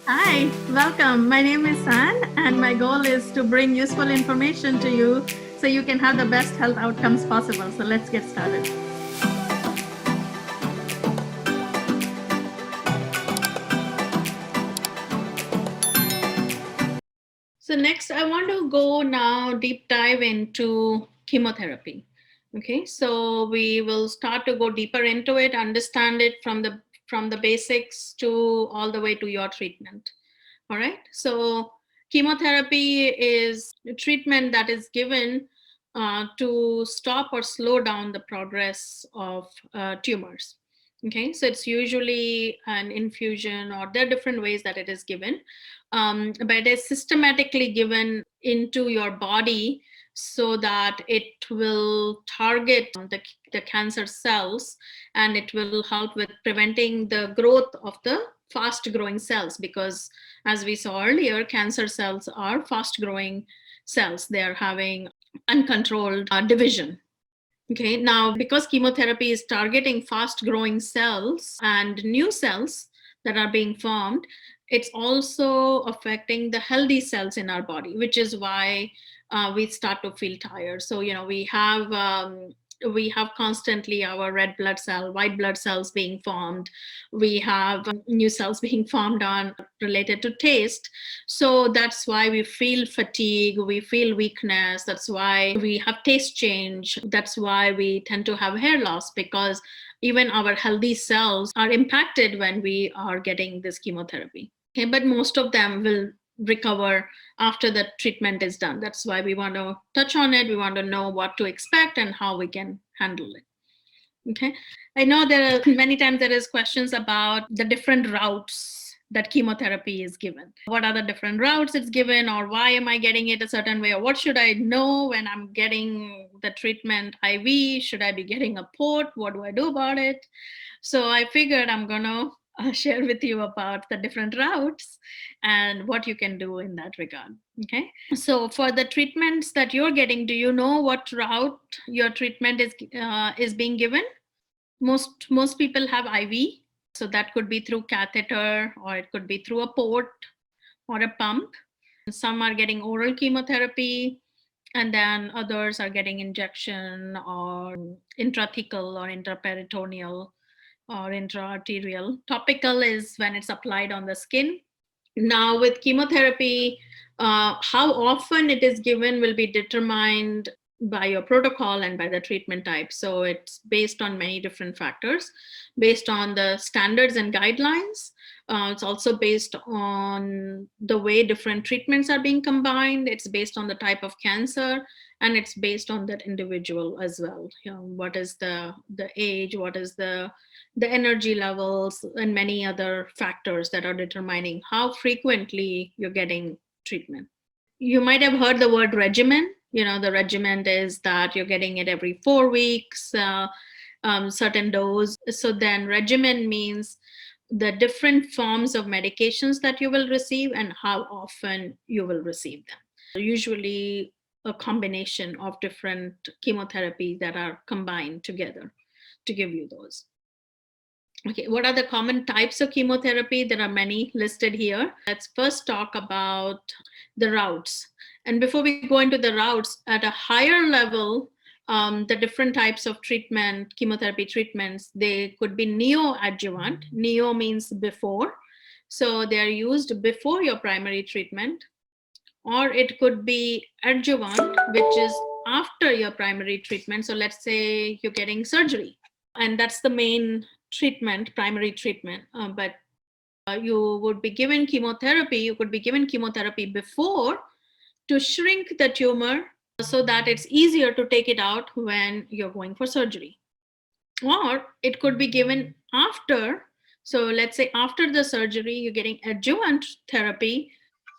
Hi, welcome. My name is San, and my goal is to bring useful information to you so you can have the best health outcomes possible. So let's get started. So next, I want to go now deep dive into chemotherapy. Okay, so we will start to go deeper into it, understand it from the basics to all the way to your treatment. All right. So chemotherapy is a treatment that is given to stop or slow down the progress of tumors. Okay. So it's usually an infusion, or there are different ways that it is given, but it is systematically given into your body so that it will target the cancer cells, and it will help with preventing the growth of the fast growing cells, because as we saw earlier, cancer cells are fast growing cells. They are having uncontrolled division. Okay, now because chemotherapy is targeting fast growing cells and new cells that are being formed, it's also affecting the healthy cells in our body, which is why we start to feel tired. So, we have constantly our red blood cell, white blood cells being formed. We have new cells being formed on related to taste. So that's why we feel fatigue, we feel weakness. That's why we have taste change. That's why we tend to have hair loss, because even our healthy cells are impacted when we are getting this chemotherapy. Okay, but most of them will recover after the treatment is done. That's why we want to touch on it. We want to know what to expect and how we can handle it. Okay, I know there are many times there is questions about the different routes that chemotherapy is given. What are the different routes it's given, or why am I getting it a certain way, or what should I know when I'm getting the treatment IV? Should I be getting a port? What do I do about it? So I figured I'm gonna share with you about the different routes and what you can do in that regard. Okay, so for the treatments that you're getting, do you know what route your treatment is being given? Most people have IV, so that could be through catheter, or it could be through a port or a pump. Some are getting oral chemotherapy, and then others are getting injection or intrathecal or intraperitoneal or intra-arterial. Topical is when it's applied on the skin. Now with chemotherapy, how often it is given will be determined by your protocol and by the treatment type. So it's based on many different factors, based on the standards and guidelines. It's also based on the way different treatments are being combined. It's based on the type of cancer, and it's based on that individual as well. What is the age, what is the energy levels, and many other factors that are determining how frequently you're getting treatment. You might have heard the word regimen. The regimen is that you're getting it every 4 weeks, certain dose. So then regimen means the different forms of medications that you will receive and how often you will receive them. Usually a combination of different chemotherapy that are combined together to give you those. Okay, what are the common types of chemotherapy? There are many listed here. Let's first talk about the routes. And before we go into the routes, at a higher level, the different types of treatment, chemotherapy treatments, they could be neoadjuvant. Neo means before. So they are used before your primary treatment. Or it could be adjuvant, which is after your primary treatment. So let's say you're getting surgery, and that's the main treatment, primary treatment. But you would be given chemotherapy. You could be given chemotherapy before to shrink the tumor so that it's easier to take it out when you're going for surgery. Or it could be given after. So let's say after the surgery, you're getting adjuvant therapy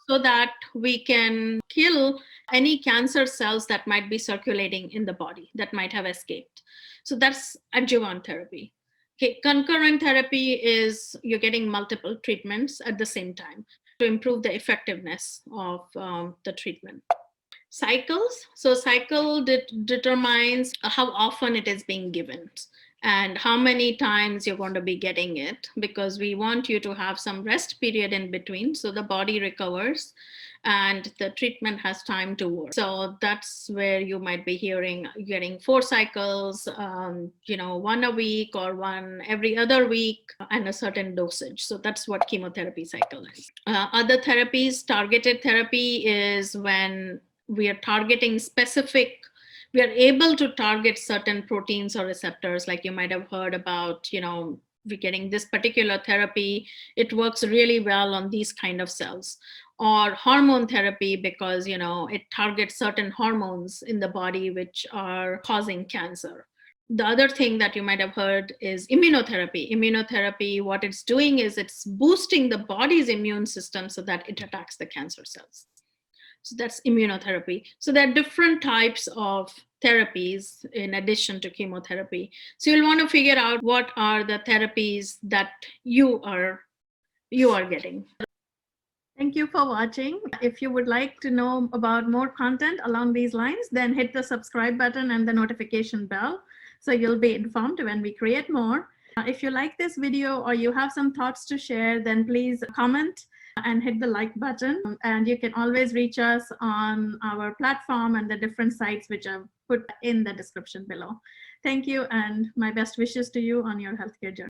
so that we can kill any cancer cells that might be circulating in the body that might have escaped. So that's adjuvant therapy. Okay, concurrent therapy is you're getting multiple treatments at the same time to improve the effectiveness of the treatment. Cycles. So cycle determines how often it is being given. and how many times you're going to be getting it, because we want you to have some rest period in between so the body recovers and the treatment has time to work. So that's where you might be getting 4 cycles, one a week or one every other week, and a certain dosage. So that's what chemotherapy cycle is. Other therapies, targeted therapy, is when we are targeting we are able to target certain proteins or receptors. Like you might have heard about, we're getting this particular therapy, it works really well on these kind of cells. Or hormone therapy, because it targets certain hormones in the body which are causing cancer. The other thing that you might have heard is immunotherapy. Immunotherapy, what it's doing is it's boosting the body's immune system so that it attacks the cancer cells. So that's immunotherapy. So there are different types of therapies in addition to chemotherapy. So you'll want to figure out what are the therapies that you are getting. Thank you for watching. If you would like to know about more content along these lines, then hit the subscribe button and the notification bell so you'll be informed when we create more. If you like this video or you have some thoughts to share, then please comment and hit the like button. And you can always reach us on our platform and the different sites which I've put in the description below. Thank you, and my best wishes to you on your healthcare journey.